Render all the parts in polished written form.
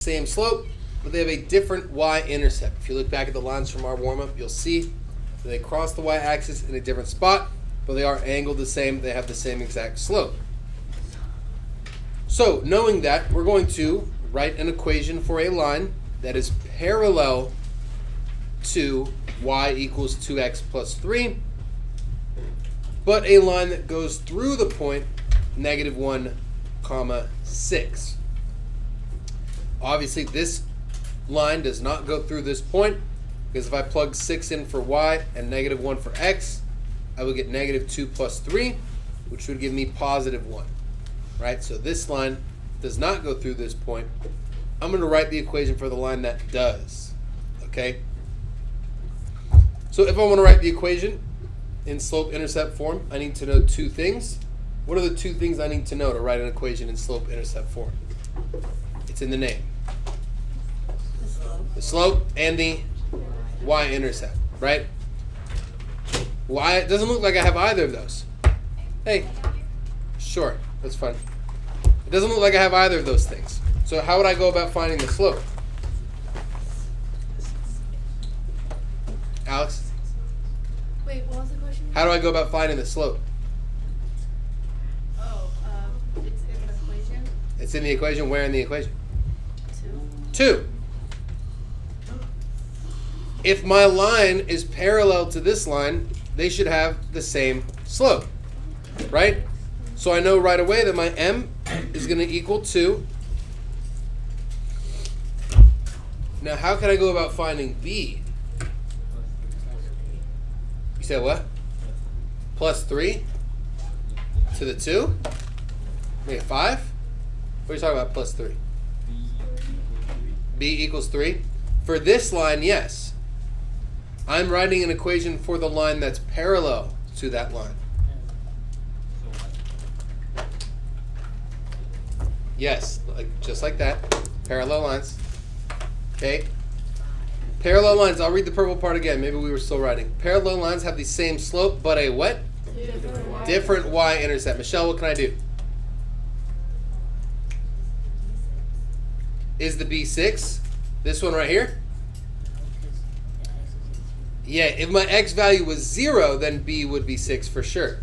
same slope, but they have a different y-intercept. If you look back at the lines from our warm-up, you'll see that they cross the y-axis in a different spot, but they are angled the same. They have the same exact slope. So, knowing that, we're going to write an equation for a line that is parallel to y equals 2x plus 3, but a line that goes through the point negative 1, comma 6. Obviously, this line does not go through this point, because if I plug 6 in for y and negative 1 for x, I would get negative 2 plus 3, which would give me positive 1. Right? So this line does not go through this point. I'm going to write the equation for the line that does. Okay? So if I want to write the equation in slope-intercept form, I need to know two things. What are the two things I need to know to write an equation in slope-intercept form? It's in the name. The slope and the y-intercept, right? Why? It doesn't look like I have either of those. Hey, sure, that's fine. It doesn't look like I have either of those things. So how would I go about finding the slope? Alex? Wait, what was the question? How do I go about finding the slope? Oh, it's in the equation. It's in the equation. Where in the equation? 2. 2. If my line is parallel to this line, they should have the same slope, right? So I know right away that my m is going to equal 2. Now, how can I go about finding b? You said what? Plus 3 to the 2? Wait, 5? What are you talking about, plus 3? B equals 3? For this line, yes. I'm writing an equation for the line that's parallel to that line. Yes, just like that. Parallel lines. Okay? Parallel lines, I'll read the purple part again. Maybe we were still writing. Parallel lines have the same slope, but a what? Different y-intercept. Michelle, what can I do? Is the B 6? This one right here? Yeah, if my x value was 0, then b would be 6 for sure.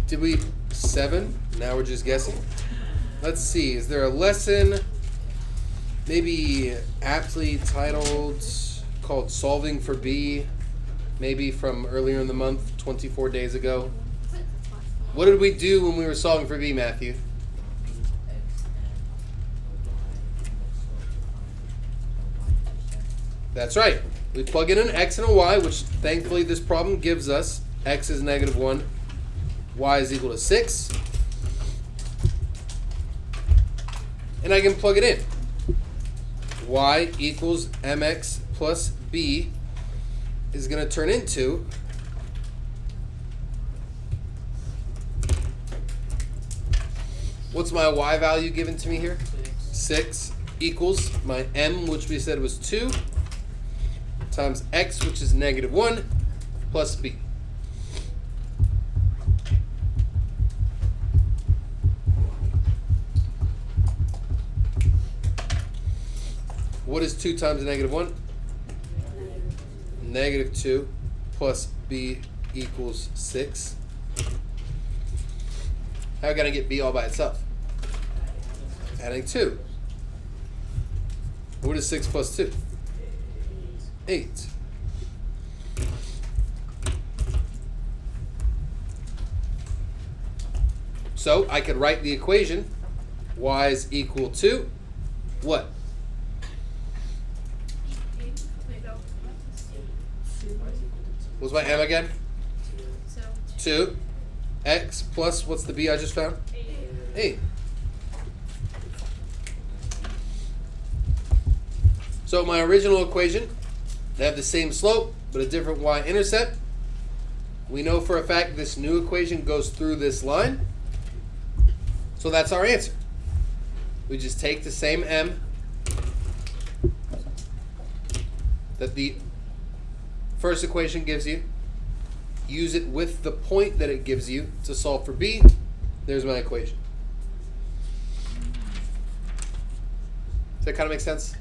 Did we 7? Now we're just guessing. Let's see. Is there a lesson maybe aptly titled called Solving for B? Maybe from earlier in the month, 24 days ago. What did we do when we were solving for B, Matthew? That's right. We plug in an x and a y, which thankfully this problem gives us. X is negative 1, y is equal to 6. And I can plug it in. Y equals mx plus b is going to turn into what's my y value given to me here? 6 equals my m, which we said was 2, times x, which is negative 1, plus b. What is 2 times negative 1? Negative 2 plus b equals 6. How can I get b all by itself? Adding 2. What is 6 plus 2? 8. So I could write the equation y is equal to what? What's my m again? 2. X plus, what's the b I just found? 8. So my original equation, they have the same slope, but a different y-intercept. We know for a fact this new equation goes through this line. So that's our answer. We just take the same m that the first equation gives you, use it with the point that it gives you to solve for b. There's my equation. Does that kind of make sense?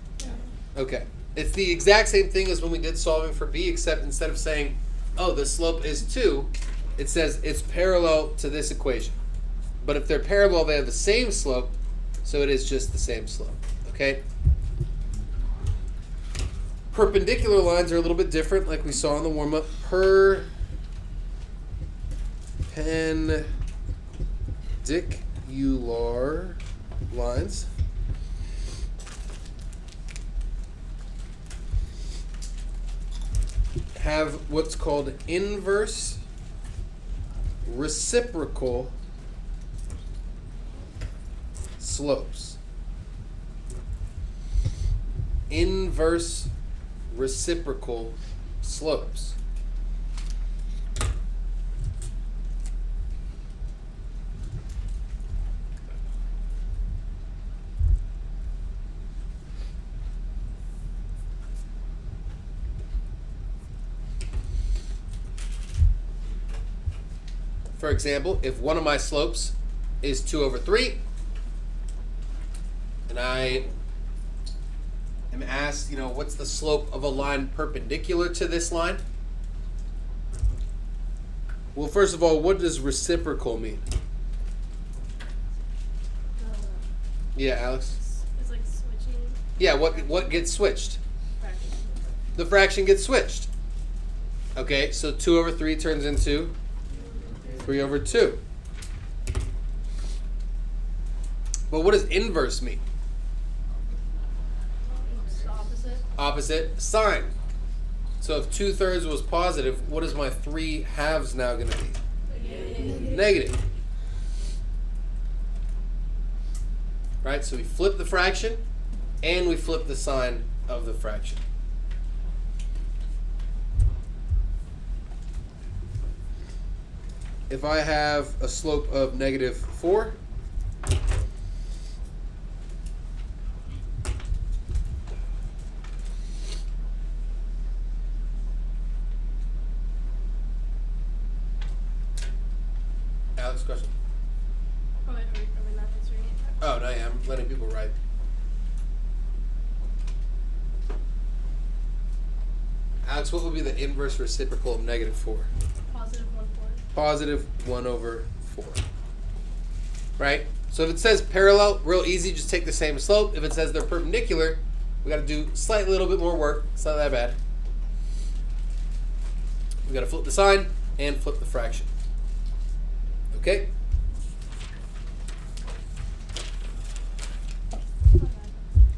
Okay. It's the exact same thing as when we did solving for b, except instead of saying, oh, the slope is 2, it says it's parallel to this equation. But if they're parallel, they have the same slope, so it is just the same slope. Okay? Perpendicular lines are a little bit different, like we saw in the warm-up. Perpendicular lines have what's called inverse reciprocal slopes. Inverse reciprocal slopes. For example, if one of my slopes is 2/3, and I am asked, what's the slope of a line perpendicular to this line? Well, first of all, what does reciprocal mean? Yeah, Alex? It's like switching. Yeah, what gets switched? Fraction. The fraction gets switched. Okay, so 2/3 turns into 3/2. But what does inverse mean? It's the opposite. Opposite sign. So if 2/3 was positive, what is my 3/2 now going to be? Negative. Right, so we flip the fraction and we flip the sign of the fraction. If I have a slope of -4, Alex, question? Oh, wait, are we not answering it? Oh, no, yeah, I'm letting people write. Alex, what would be the inverse reciprocal of -4? Positive 1/4. Positive 1/4. Right? So if it says parallel, real easy, just take the same slope. If it says they're perpendicular, we got to do slightly a little bit more work. It's not that bad. We got to flip the sign and flip the fraction. Okay?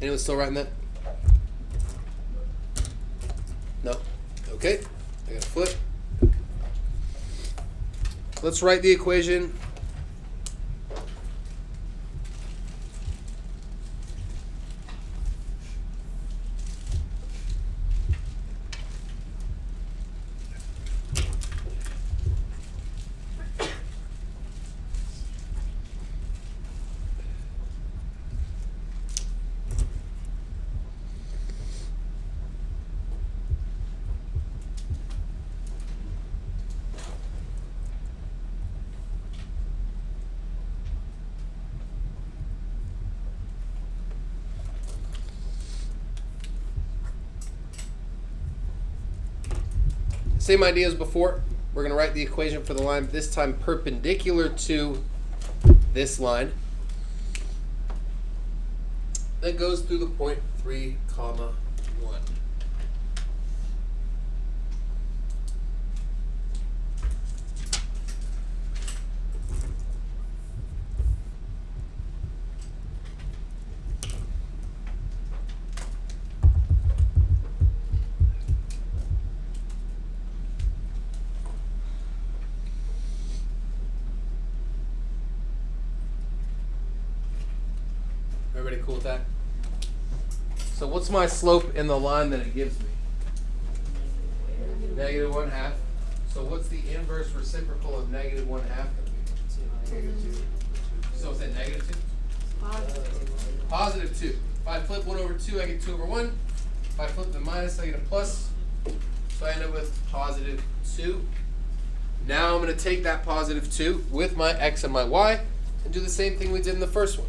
Anyone still writing that? No? Okay. I got to flip. Let's write the equation. Same idea as before. We're going to write the equation for the line, this time perpendicular to this line. That goes through the point 3, 1. Everybody cool with that? So what's my slope in the line that it gives me? -1/2. So what's the inverse reciprocal of -1/2 going to be? So is that -2? Positive 2. If I flip 1/2, I get 2/1. If I flip the minus, I get a plus. So I end up with positive 2. Now I'm going to take that positive 2 with my x and my y and do the same thing we did in the first one.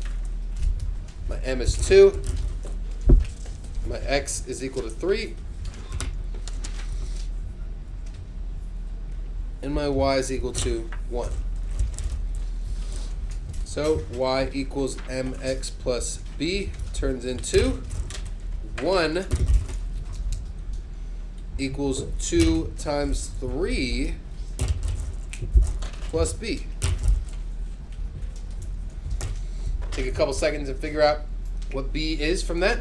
My m is 2. My x is equal to 3. And my y is equal to 1. So y equals mx plus b turns into 1 equals 2 times 3 plus b. Take a couple seconds and figure out what b is from that.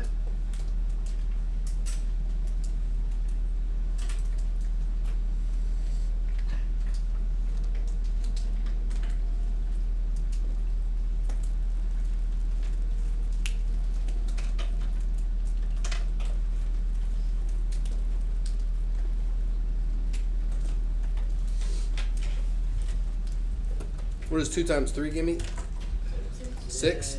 What does 2 times 3 give me? 6.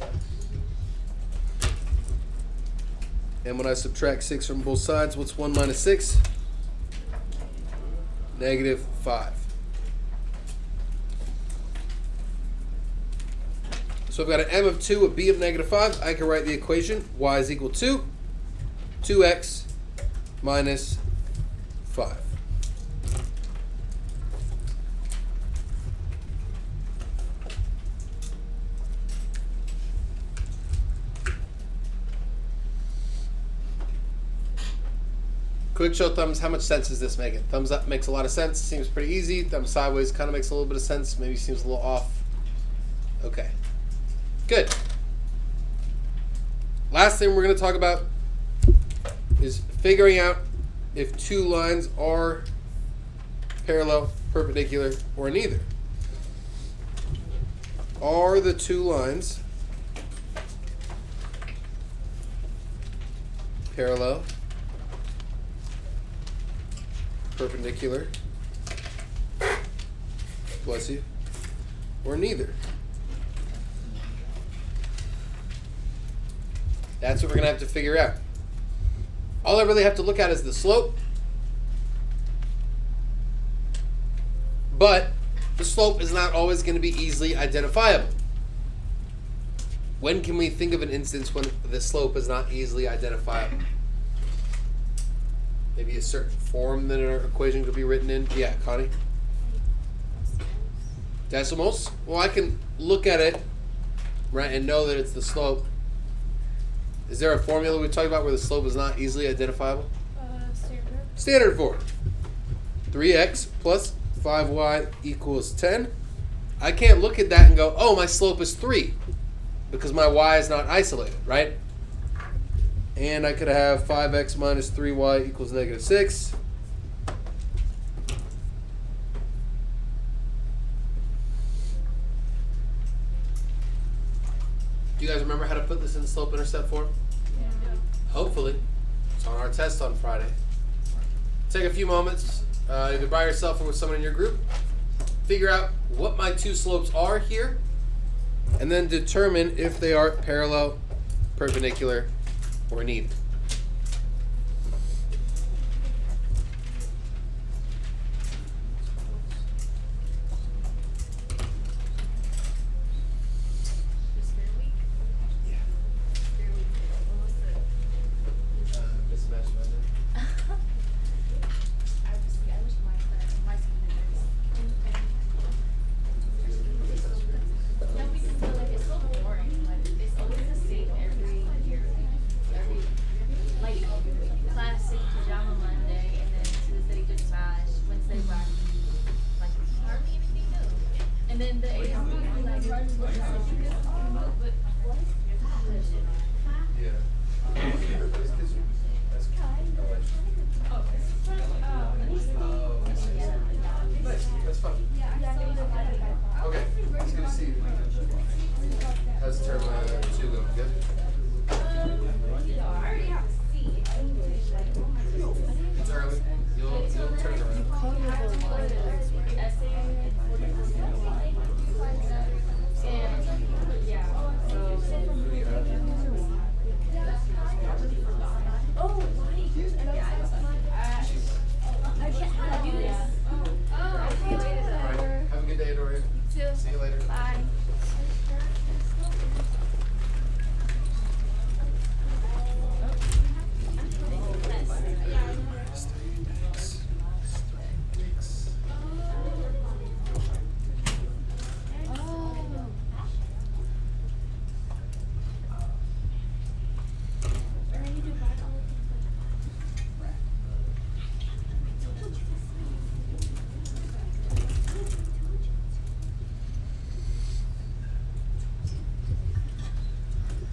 And when I subtract 6 from both sides, what's 1 minus 6? Negative 5. So I've got an m of 2, a b of negative 5. I can write the equation y is equal to 2x minus 5. Quick show thumbs, how much sense is this making? Thumbs up makes a lot of sense, seems pretty easy. Thumbs sideways kind of makes a little bit of sense, maybe seems a little off. Okay, good. Last thing we're going to talk about is figuring out if two lines are parallel, perpendicular, or neither. Are the two lines parallel, perpendicular, bless you, or neither? That's what we're going to have to figure out. All I really have to look at is the slope, but the slope is not always going to be easily identifiable. When can we think of an instance when the slope is not easily identifiable? Maybe a certain form that our equation could be written in. Yeah, Connie? Decimals? Well, I can look at it, right, and know that it's the slope. Is there a formula we talked about where the slope is not easily identifiable? Standard. Standard form. 3x plus 5y equals 10. I can't look at that and go, oh, my slope is 3, because my y is not isolated, right? And I could have 5x minus 3y equals negative 6. Do you guys remember how to put this in slope-intercept form? Yeah. Hopefully. It's on our test on Friday. Take a few moments, either by yourself or with someone in your group. Figure out what my two slopes are here, and then determine if they are parallel, perpendicular, or neither.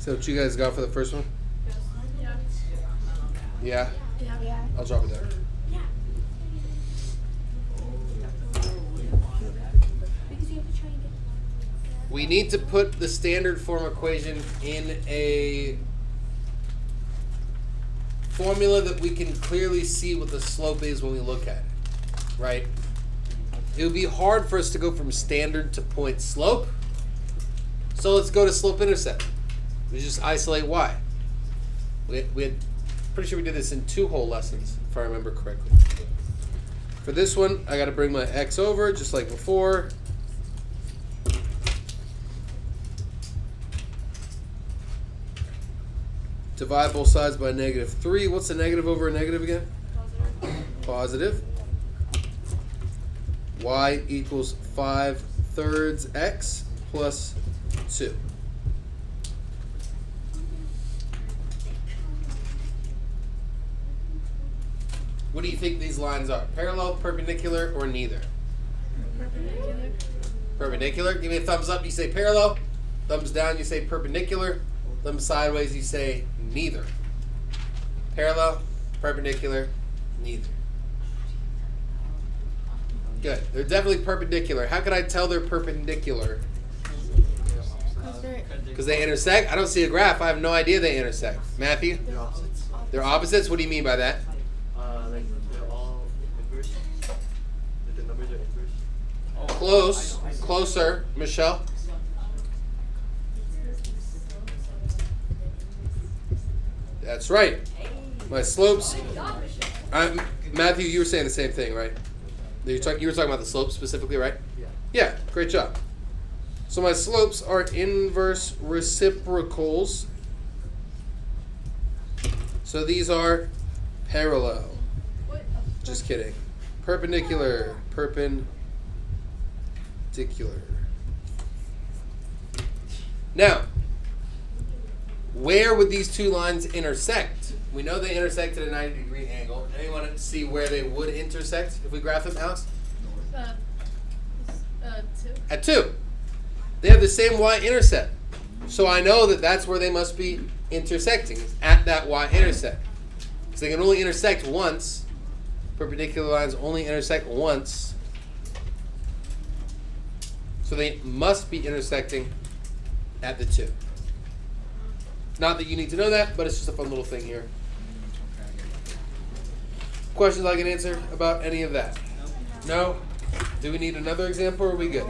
So what you guys got for the first one? Yeah. Yeah? Yeah. I'll drop it down. We need to put the standard form equation in a formula that we can clearly see what the slope is when we look at it, right? It would be hard for us to go from standard to point slope. So let's go to slope intercept. We just isolate y. We had, pretty sure we did this in 2 whole lessons, if I remember correctly. For this one, I got to bring my x over, just like before. Divide both sides by -3. What's a negative over a negative again? Positive. Y equals 5/3 x plus 2. What do you think these lines are? Parallel, perpendicular, or neither? Perpendicular. Perpendicular. Give me a thumbs up, you say parallel. Thumbs down, you say perpendicular. Thumbs sideways, you say neither. Parallel, perpendicular, neither. Good. They're definitely perpendicular. How could I tell they're perpendicular? Because they intersect? I don't see a graph. I have no idea they intersect. Matthew? They're opposites. They're opposites? What do you mean by that? Like they're all inverse. Like the numbers are inverse. Close. Closer. Michelle? That's right. My slopes. Matthew, you were saying the same thing, right? You were talking about the slopes specifically, right? Yeah. Yeah, great job. So my slopes are inverse reciprocals. So these are parallel. Just kidding. Perpendicular. Perpendicular. Now, where would these two lines intersect? We know they intersect at a 90-degree angle. Anyone see where they would intersect if we graph them, Alex? 2. At 2. They have the same y-intercept. So I know that that's where they must be intersecting, at that y-intercept. Because they can only intersect once. Perpendicular lines only intersect once. So they must be intersecting at the 2. Not that you need to know that, but it's just a fun little thing here. Questions I can answer about any of that? No? Do we need another example or are we good?